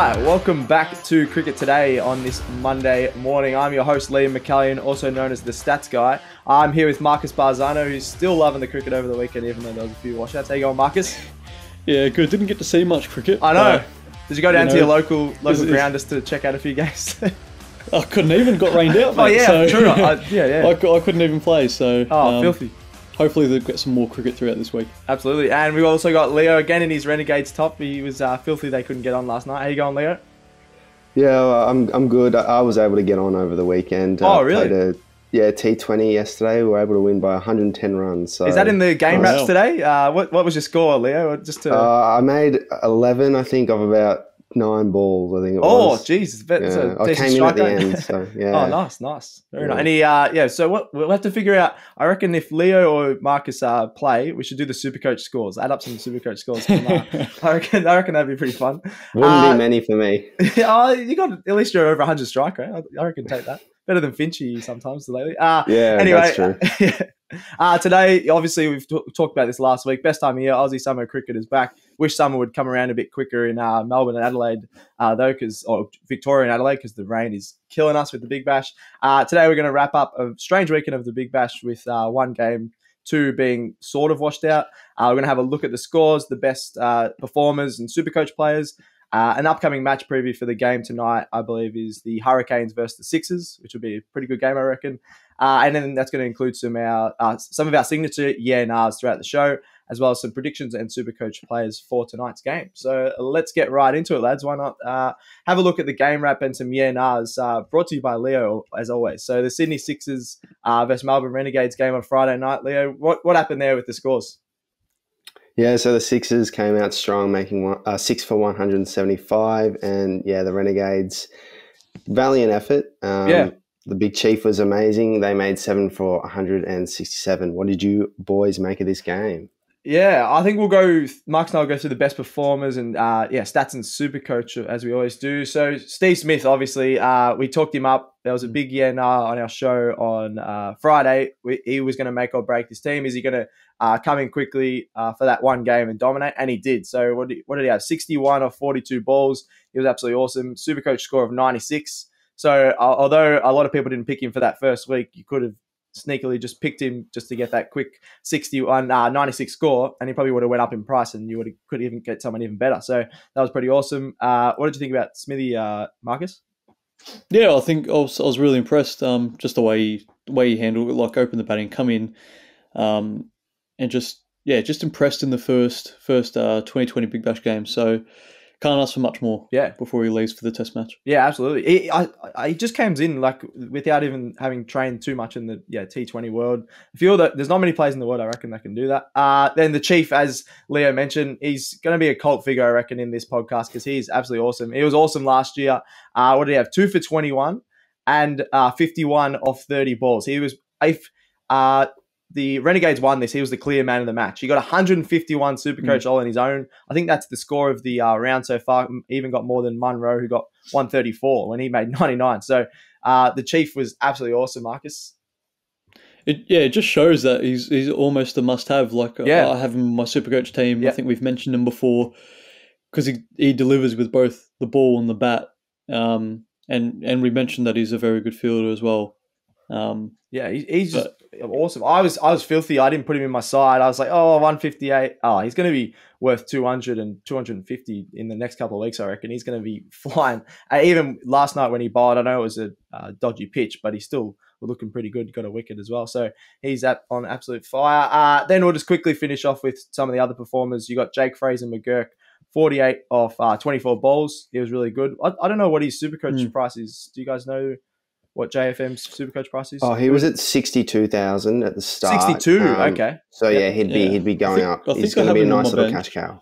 right, welcome back to Cricket Today on this Monday morning. I'm your host, Leo McAllion, also known as the Stats Guy. I'm here with Marcus Bazzano, who's still loving the cricket over the weekend, even though there was a few washouts. How you going, Marcus? Yeah, good. Didn't get to see much cricket. I know. Did you go down to your local ground just to check out a few games? I couldn't even, got rained out, mate. Oh, yeah, so true. I couldn't even play, so... filthy. Hopefully they'll get some more cricket throughout this week. Absolutely. And we've also got Leo again in his Renegades top. He was filthy they couldn't get on last night. How you going, Leo? Yeah, well, I'm good. I was able to get on over the weekend. Oh, really? Played T20 yesterday. We were able to win by 110 runs. So. Is that in the game wraps today? What was your score, Leo? I made 11, I think, of about 9 balls, I think it was. Oh, jeez. Yeah. I came in at the end, so yeah. Oh, nice. Very nice. And so what we'll have to figure out, I reckon if Leo or Marcus play, we should do the SuperCoach scores. Add up some SuperCoach scores. I reckon that'd be pretty fun. Wouldn't be many for me. You got at least you're over 100 strike rate. I reckon take that. Better than Finchy sometimes lately. Anyway, that's true. Today, obviously, we've talked about this last week. Best time of year, Aussie summer cricket is back. Wish summer would come around a bit quicker in Melbourne and Adelaide, or Victoria and Adelaide, because the rain is killing us with the Big Bash. Today, we're going to wrap up a strange weekend of the Big Bash with one game, 2 being sort of washed out. We're going to have a look at the scores, the best performers and SuperCoach players. An upcoming match preview for the game tonight, I believe, is the Hurricanes versus the Sixers, which will be a pretty good game, I reckon. And then that's going to include some of our signature yeah-nahs throughout the show, as well as some predictions and SuperCoach players for tonight's game. So let's get right into it, lads. Why not have a look at the game wrap and some yeah-nahs brought to you by Leo, as always. So the Sydney Sixers versus Melbourne Renegades game on Friday night. Leo, what happened there with the scores? Yeah, so the Sixers came out strong, making 6 for 175, and the Renegades, valiant effort. The Big Chief was amazing. They made 7 for 167. What did you boys make of this game? Yeah, I think Mark and I will go through the best performers and stats and SuperCoach as we always do. So Steve Smith, obviously, we talked him up. There was a big yeah-nah on our show on Friday. He was going to make or break this team. Is he going to come in quickly for that one game and dominate? And he did. So what did he have? 61 of 42 balls. He was absolutely awesome. SuperCoach score of 96. So although a lot of people didn't pick him for that first week, you could have sneakily just picked him just to get that quick 96 score, and he probably would have went up in price, and you could even get someone even better. So that was pretty awesome. What did you think about Smithy, Marcus? Yeah, I think I was really impressed. Just the way he handled it, like open the batting, come in, and just impressed in the first 2020 Big Bash game. So can't ask for much more. Before he leaves for the Test match. Yeah, absolutely. He just comes in like without even having trained too much in the T20 world. I feel that there's not many players in the world, I reckon, that can do that. Then the Chief, as Leo mentioned, he's going to be a cult figure, I reckon, in this podcast because he's absolutely awesome. He was awesome last year. What did he have? 2 for 21 and 51 off 30 balls. He was the Renegades won this. He was the clear man of the match. He got 151 SuperCoach all on his own. I think that's the score of the round so far. He even got more than Munro, who got 134 when he made 99. So the Chief was absolutely awesome, Marcus. It just shows that he's almost a must-have. I have him in my SuperCoach team. I think we've mentioned him before because he delivers with both the ball and the bat. And we mentioned that he's a very good fielder as well. He's just awesome. I was filthy. I didn't put him in my side. I was like, 158. Oh, he's going to be worth 200 and 250 in the next couple of weeks, I reckon. He's going to be flying. Even last night when he bowled, I know it was a dodgy pitch, but he still was looking pretty good. He got a wicket as well. So he's on absolute fire. Then we'll just quickly finish off with some of the other performers. You got Jake Fraser McGurk, 48 off 24 balls. He was really good. I don't know what his SuperCoach price is. Do you guys know what JFM's SuperCoach price is? Oh, he was at 62,000 at the start. 62, okay. So he'd be going up. He's going to be a nice little cash cow.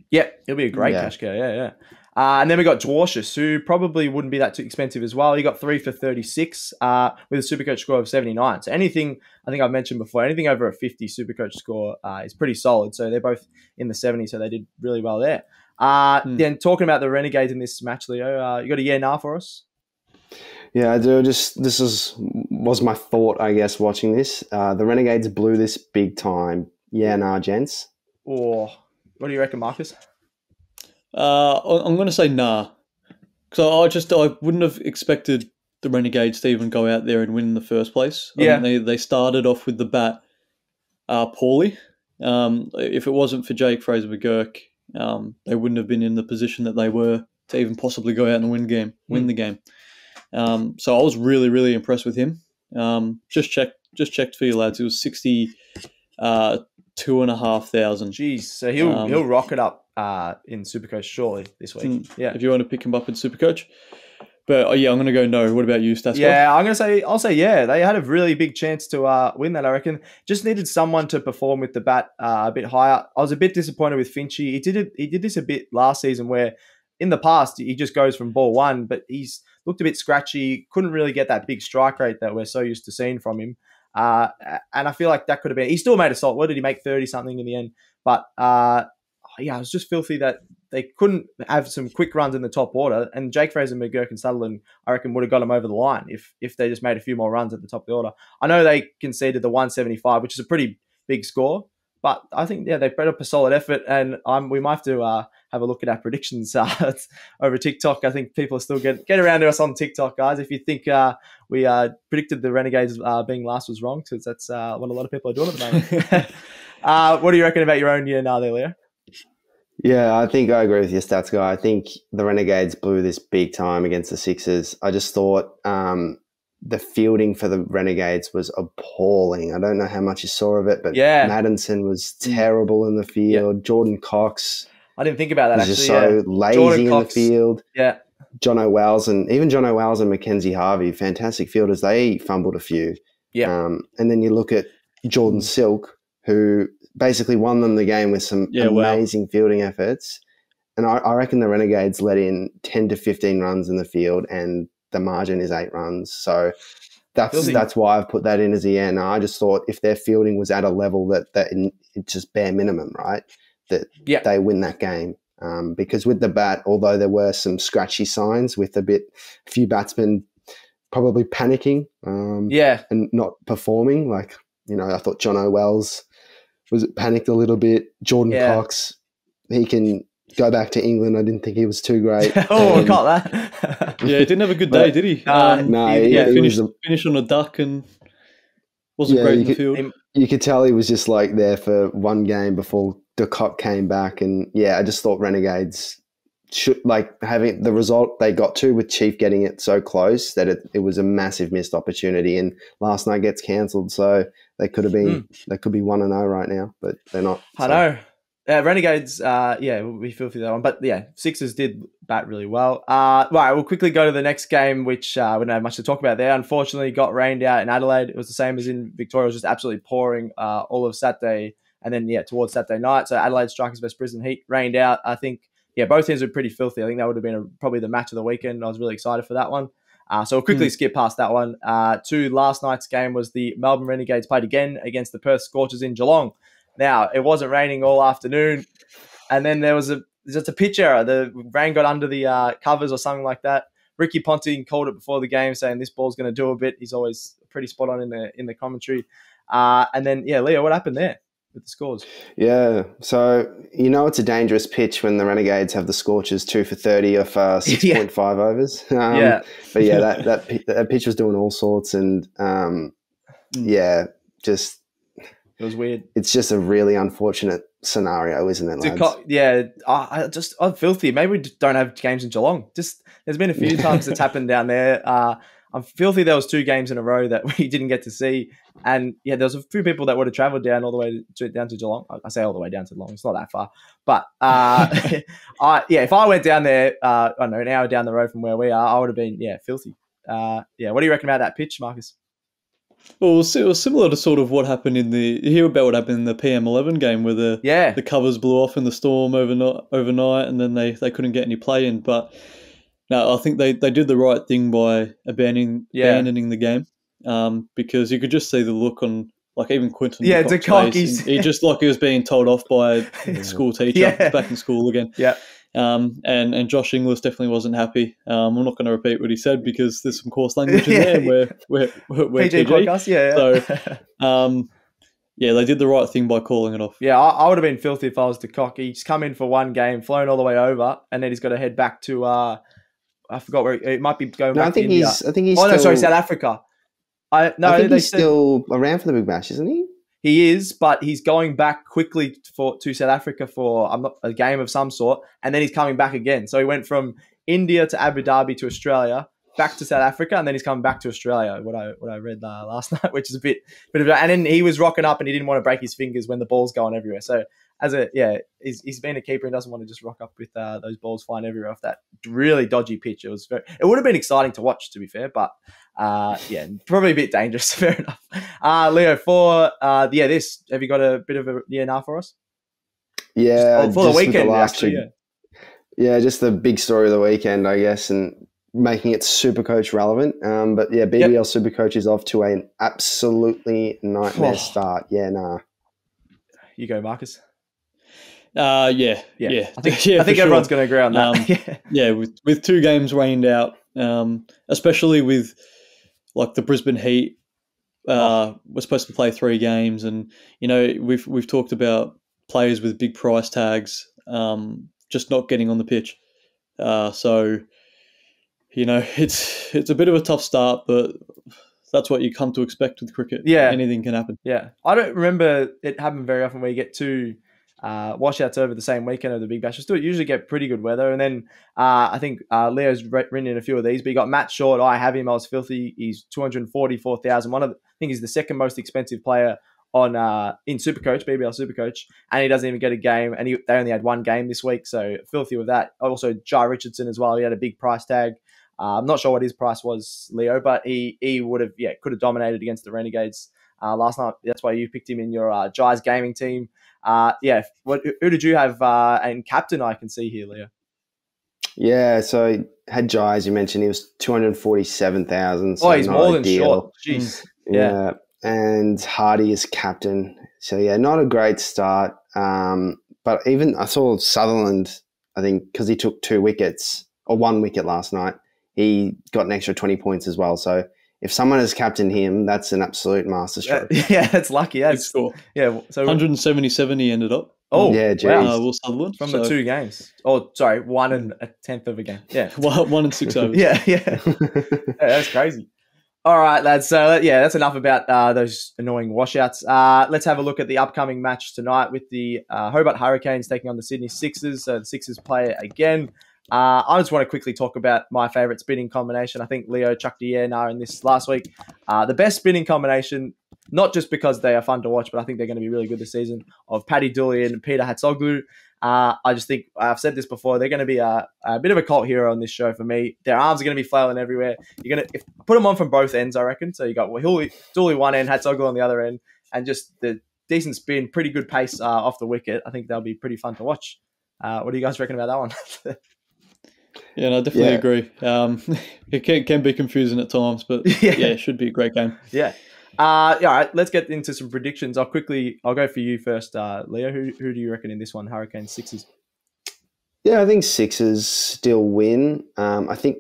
Yeah, he'll be a great cash cow. Yeah. And then we got Dwarshus, who probably wouldn't be that too expensive as well. He got 3 for 36 with a SuperCoach score of 79. So anything, I think I've mentioned before, anything over a 50 SuperCoach score is pretty solid. So they're both in the 70s, so they did really well there. Then talking about the Renegades in this match, Leo, you got a yeah-nah for us? Yeah, I do. This was my thought, I guess, watching this. The Renegades blew this big time. Yeah, nah, gents. Or what do you reckon, Marcus? I'm going to say nah. So I wouldn't have expected the Renegades to even go out there and win in the first place. I think they started off with the bat poorly. If it wasn't for Jake Fraser McGurk, they wouldn't have been in the position that they were to even possibly go out and win the game. So I was really, really impressed with him. Just checked for you lads. It was 62,500. Jeez, so he'll rock it up in SuperCoach surely this week. Yeah, if you want to pick him up in SuperCoach. But I'm going to go no. What about you, Stats? Yeah, I'll say yeah. They had a really big chance to win that, I reckon. Just needed someone to perform with the bat a bit higher. I was a bit disappointed with Finchy. He did this a bit last season where in the past he just goes from ball one, but he's looked a bit scratchy. Couldn't really get that big strike rate that we're so used to seeing from him. And I feel like that could have been. He still made a solid. What did he make? 30 something in the end. But it was just filthy that they couldn't have some quick runs in the top order. And Jake Fraser, McGurk, and Sutherland, I reckon, would have got him over the line if they just made a few more runs at the top of the order. I know they conceded the 175, which is a pretty big score. But I think, they put up a solid effort. And we might have to have a look at our predictions over TikTok. I think people are still get around to us on TikTok, guys. If you think we predicted the Renegades being last was wrong, because that's what a lot of people are doing at the moment. What do you reckon about your own year now there, Leo? Yeah, I think I agree with your stats guy. I think the Renegades blew this big time against the Sixers. I just thought the fielding for the Renegades was appalling. I don't know how much you saw of it, but Maddinson was terrible in the field. Jordan Cox. I didn't think about that, actually. Just so lazy in the field. Yeah. Jono Wells and Mackenzie Harvey, fantastic fielders. They fumbled a few. Yeah. And then you look at Jordan Silk, who basically won them the game with some amazing fielding efforts. And I reckon the Renegades let in 10 to 15 runs in the field, and the margin is 8 runs. So that's why I've put that in as the end. I just thought if their fielding was at a level that it's just bare minimum, right, that they win that game. Because with the bat, although there were some scratchy signs with a few batsmen probably panicking and not performing, like, I thought Jono Wells was panicked a little bit. Jordan Cox, he can go back to England. I didn't think he was too great. I got that. He didn't have a good day, did he? No, he finished on a duck and wasn't great in the field. You could tell he was just like there for one game before De Kock came back. And I just thought Renegades should, like, having the result they got to with Chief getting it so close that it was a massive missed opportunity. And last night gets cancelled, so they could have been they could be 1-0 right now, but they're not. I know. Renegades, we feel for that one. But Sixers did bat really well. Right, we'll quickly go to the next game, which we don't have much to talk about there. Unfortunately, got rained out in Adelaide. It was the same as in Victoria. It was just absolutely pouring all of Saturday and then, towards Saturday night. So Adelaide Strikers versus Brisbane Heat rained out. I think, both teams were pretty filthy. I think that would have been probably the match of the weekend. I was really excited for that one. So we'll quickly skip past that one. To last night's game was the Melbourne Renegades played again against the Perth Scorchers in Geelong. Now, it wasn't raining all afternoon, and then there was just a pitch error. The rain got under the covers or something like that. Ricky Ponting called it before the game, saying this ball's going to do a bit. He's always pretty spot on in the commentary. And then, Leo, what happened there with the scores? Yeah, so it's a dangerous pitch when the Renegades have the Scorchers 2 for 30 off 6.5 overs. But that pitch was doing all sorts, and just. It was weird. It's just a really unfortunate scenario, isn't it, lads? I'm filthy. Maybe we don't have games in Geelong. There's been a few times it's happened down there. I'm filthy. There was 2 games in a row that we didn't get to see. And, there was a few people that would have travelled down all the way down to Geelong. I say all the way down to Geelong. It's not that far. But, if I went down there, I don't know, an hour down the road from where we are, I would have been, filthy. What do you reckon about that pitch, Marcus? Well, it was similar to sort of what happened you hear about what happened in the PM11 game where the covers blew off in the storm overnight and then they couldn't get any play in. But no, I think they did the right thing by abandoning the game because you could just see the look on, like, even Quinton De Kock face. He just like he was being told off by a school teacher. He's back in school again. Yeah. And Josh Inglis definitely wasn't happy. I'm not going to repeat what he said because there's some coarse language in there. We're PG podcast, So, they did the right thing by calling it off. Yeah, I would have been filthy if I was De Kock. He's come in for one game, flown all the way over, and then he's got to head back to I forgot where it might be going No, back to India. I think he's. Oh, still, no, sorry, South Africa. I think he's still around for the Big Bash, isn't he? He is, but he's going back quickly to South Africa for a game of some sort, and then he's coming back again. So he went from India to Abu Dhabi to Australia, back to South Africa, and then he's coming back to Australia. What I read last night, which is a bit of, and then he was rocking up, and he didn't want to break his fingers when the ball's going everywhere. So he's been a keeper and doesn't want to just rock up with those balls flying everywhere off that really dodgy pitch. It would have been exciting to watch, to be fair, but probably a bit dangerous. Fair enough. Leo, for this, have you got a bit of a now for us? Yeah, for the weekend, actually. Yeah, just the big story of the weekend, I guess, and making it SuperCoach relevant. But yeah, BBL SuperCoach is off to an absolutely nightmare start. Yeah, nah. You go, Marcus. Yeah. I think everyone's going to agree on that. With 2 games rained out, especially with like the Brisbane Heat, we're supposed to play 3 games, and we've talked about players with big price tags just not getting on the pitch. So it's a bit of a tough start, but that's what you come to expect with cricket. Yeah, anything can happen. Yeah, I don't remember it happening very often where you get 2 washouts over the same weekend of the Big Bash. You still usually get pretty good weather. And then I think Leo's written in a few of these, but you got Matt Short. I have him. I was filthy. He's 244,000. I think he's the second most expensive player on in SuperCoach, BBL SuperCoach, and he doesn't even get a game. And they only had 1 game this week, so filthy with that. Also, Jai Richardson as well. He had a big price tag. I'm not sure what his price was, Leo, but he would have could have dominated against the Renegades last night. That's why you picked him in your Jai's gaming team. Who did you have and captain? I can see here, Leo. Yeah, so had Jai, as you mentioned, he was 247,000. So he's more than Short. Jeez. Yeah, and Hardy is captain. So yeah, not a great start. But even I saw Sutherland, I think, because he took 2 wickets or 1 wicket last night, he got an extra 20 points as well. So if someone has captained him, that's an absolute masterstroke. Yeah, that's lucky. That's cool. Yeah, so 177 he ended up. Oh, yeah, geez. wow. Will Sutherland From the 2 games. Oh, sorry, 1 and a tenth of a game. Yeah, 1 and 6 overs. yeah, that's crazy. All right, lads. So that's enough about those annoying washouts. Let's have a look at the upcoming match tonight with the Hobart Hurricanes taking on the Sydney Sixers. So the Sixers play again. I just want to quickly talk about my favourite spinning combination. I think Leo chucked a in this last week. The best spinning combination, not just because they are fun to watch, but I think they're going to be really good this season, of Paddy Dooley and Peter Hatzoglu. I just think, I've said this before, they're going to be a bit of a cult hero on this show for me. Their arms are going to be flailing everywhere. You're going to put them on from both ends, I reckon. So you got Dooley one end, Hatzoglu on the other end, and just the decent spin, pretty good pace off the wicket. I think they'll be pretty fun to watch. What do you guys reckon about that one? Yeah, no, I definitely agree. It can be confusing at times, but it should be a great game. Yeah. All right, let's get into some predictions. I'll go for you first, Leo. Who do you reckon in this one? Hurricanes, Sixers? Yeah, I think Sixers still win. I think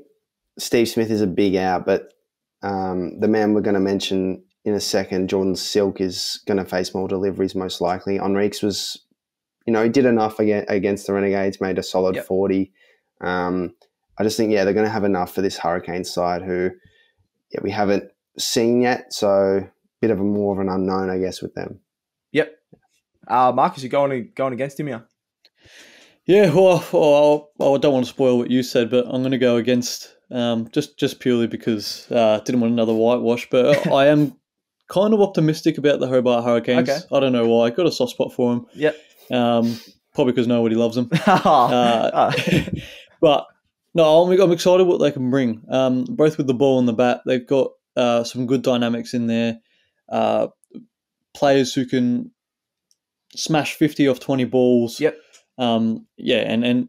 Steve Smith is a big out, but the man we're going to mention in a second, Jordan Silk, is going to face more deliveries most likely. Enriques was, he did enough against the Renegades, made a solid 40. I just think, they're going to have enough for this Hurricanes side who we haven't seen yet. So bit of more of an unknown, I guess, with them. Yep. Marcus, you're going against him here? Yeah, well, I don't want to spoil what you said, but I'm going to go against just purely because I didn't want another whitewash. But I am kind of optimistic about the Hobart Hurricanes. Okay. I don't know why. I got a soft spot for them. Yep. Probably because nobody loves them. But no, I'm excited what they can bring. Both with the ball and the bat, they've got some good dynamics in there. Players who can smash 50 off 20 balls. Yep. And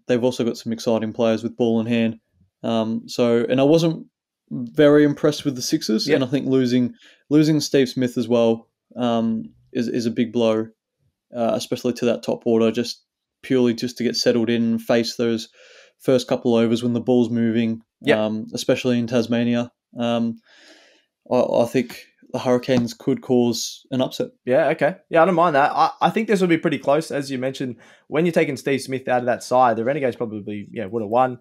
they've also got some exciting players with ball in hand. And I wasn't very impressed with the Sixers, and I think losing Steve Smith as well is a big blow, especially to that top order. Just purely to get settled in and face those first couple overs when the ball's moving, especially in Tasmania. I think the Hurricanes could cause an upset. Yeah, okay. Yeah, I don't mind that. I think this will be pretty close. As you mentioned, when you're taking Steve Smith out of that side, the Renegades probably would have won.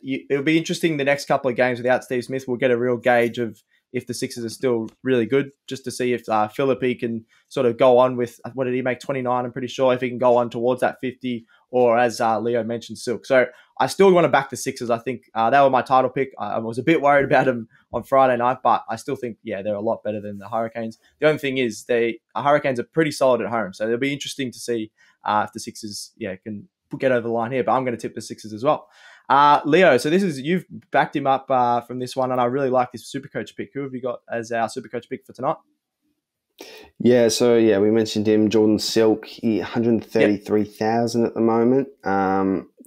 It'll be interesting the next couple of games without Steve Smith. We'll get a real gauge of if the Sixers are still really good, just to see if Philippi can sort of go on with, what did he make, 29, I'm pretty sure, if he can go on towards that 50, or as Leo mentioned, Silk. So I still want to back the Sixers. I think they were my title pick. I was a bit worried about them on Friday night, but I still think, they're a lot better than the Hurricanes. The only thing is, Hurricanes are pretty solid at home, so it'll be interesting to see if the Sixers can get over the line here, but I'm going to tip the Sixers as well. Leo, so you've backed him up from this one, and I really like this SuperCoach pick. Who have you got as our SuperCoach pick for tonight? Yeah, so we mentioned him, Jordan Silk, 133,000 at the moment.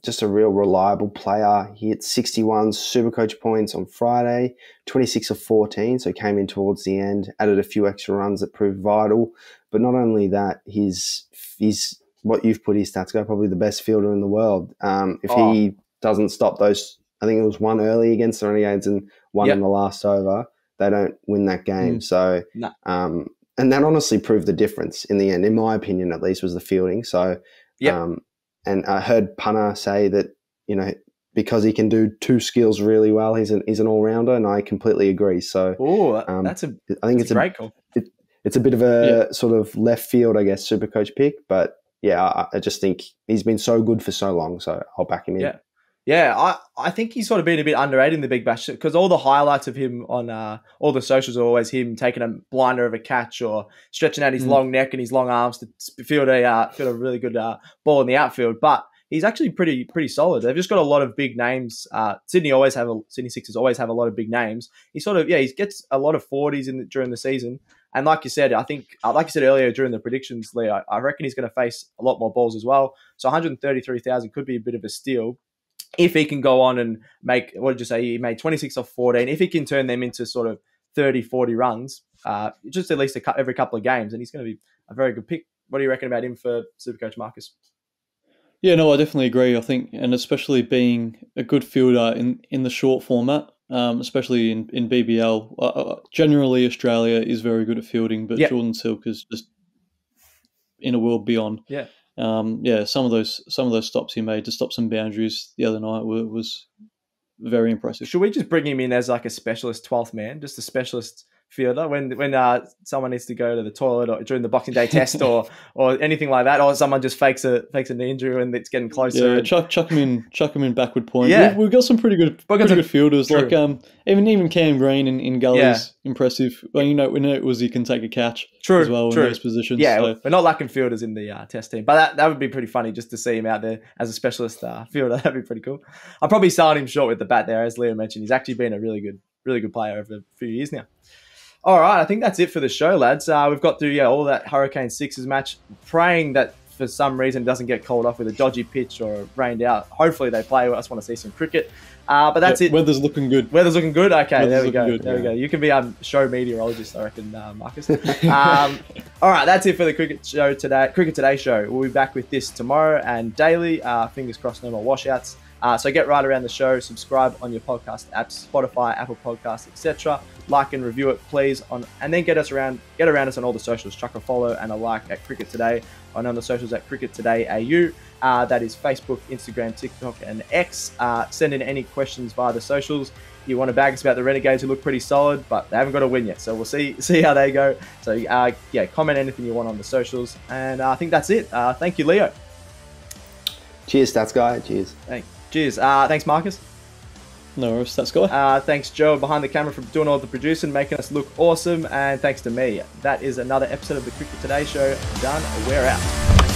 Just a real reliable player. He hit 61 SuperCoach points on Friday, 26 of 14, so came in towards the end, added a few extra runs that proved vital. But not only that, he's what you've put his stats go, probably the best fielder in the world. If he doesn't stop those, I think it was one early against the Renegades and one in the last over, they don't win that game. So, and that honestly proved the difference in the end, in my opinion, at least, was the fielding. So, and I heard Punter say that, because he can do two skills really well, he's an all-rounder, and I completely agree. So, I think it's a great call. It's a bit of a sort of left field, I guess, SuperCoach pick, but I just think he's been so good for so long, so I'll back him in. Yeah, I think he's sort of been a bit underrated in the Big Bash, because all the highlights of him on all the socials are always him taking a blinder of a catch or stretching out his long neck and his long arms to field a really good ball in the outfield. But he's actually pretty solid. They've just got a lot of big names. Sydney Sixers always have a lot of big names. He sort of he gets a lot of 40s during the season. And like you said, I think, like you said earlier during the predictions, Leo, I reckon he's going to face a lot more balls as well. So 133,000 could be a bit of a steal if he can go on and make, what did you say? He made 26 off 14. If he can turn them into sort of 30, 40 runs, just at least every couple of games, and he's going to be a very good pick. What do you reckon about him for SuperCoach, Marcus? Yeah, no, I definitely agree. I think, and especially being a good fielder in the short format, especially in BBL. Generally, Australia is very good at fielding, but Jordan Silk is just in a world beyond. Some of those stops he made to stop some boundaries the other night was very impressive. Should we just bring him in as like a specialist 12th man, just a specialist fielder when someone needs to go to the toilet or during the Boxing Day test or anything like that, or someone just fakes a knee injury and it's getting closer? Chuck him in backward point. We've got some pretty good fielders. True. Like even Cam Green in Gully's impressive. Well, we know Uzi can take a catch as well in those positions. Yeah, so we're not lacking fielders in the test team, but that would be pretty funny just to see him out there as a specialist fielder. That'd be pretty cool. I'm probably selling him short with the bat there, as Leo mentioned. He's actually been a really good player over a few years now. All right, I think that's it for the show, lads. We've got through all that Hurricane Sixers match, praying that for some reason it doesn't get called off with a dodgy pitch or rained out. Hopefully they play. I just want to see some cricket. But that's it. Weather's looking good. Weather's looking good? Okay, there we go. There we go. You can be a show meteorologist, I reckon, Marcus. All right, that's it for the Cricket Today show. We'll be back with this tomorrow and daily. Fingers crossed, no more washouts. So get right around the show, subscribe on your podcast apps, Spotify, Apple Podcasts, etc. Like and review it, please, and then get around us on all the socials. Chuck a follow and a like at Cricket Today, and on the socials at Cricket Today AU. That is Facebook, Instagram, TikTok, and X. Send in any questions via the socials. You want to bag us about the Renegades, who look pretty solid, but they haven't got a win yet. So we'll see how they go. So comment anything you want on the socials, and I think that's it. Thank you, Leo. Cheers, Stats Guy. Cheers. Cheers. Thanks, Marcus. No worries, Stats Guy. Thanks, Joe, behind the camera, for doing all the producing, making us look awesome. And thanks to me. That is another episode of the Cricket Today show done. We're out.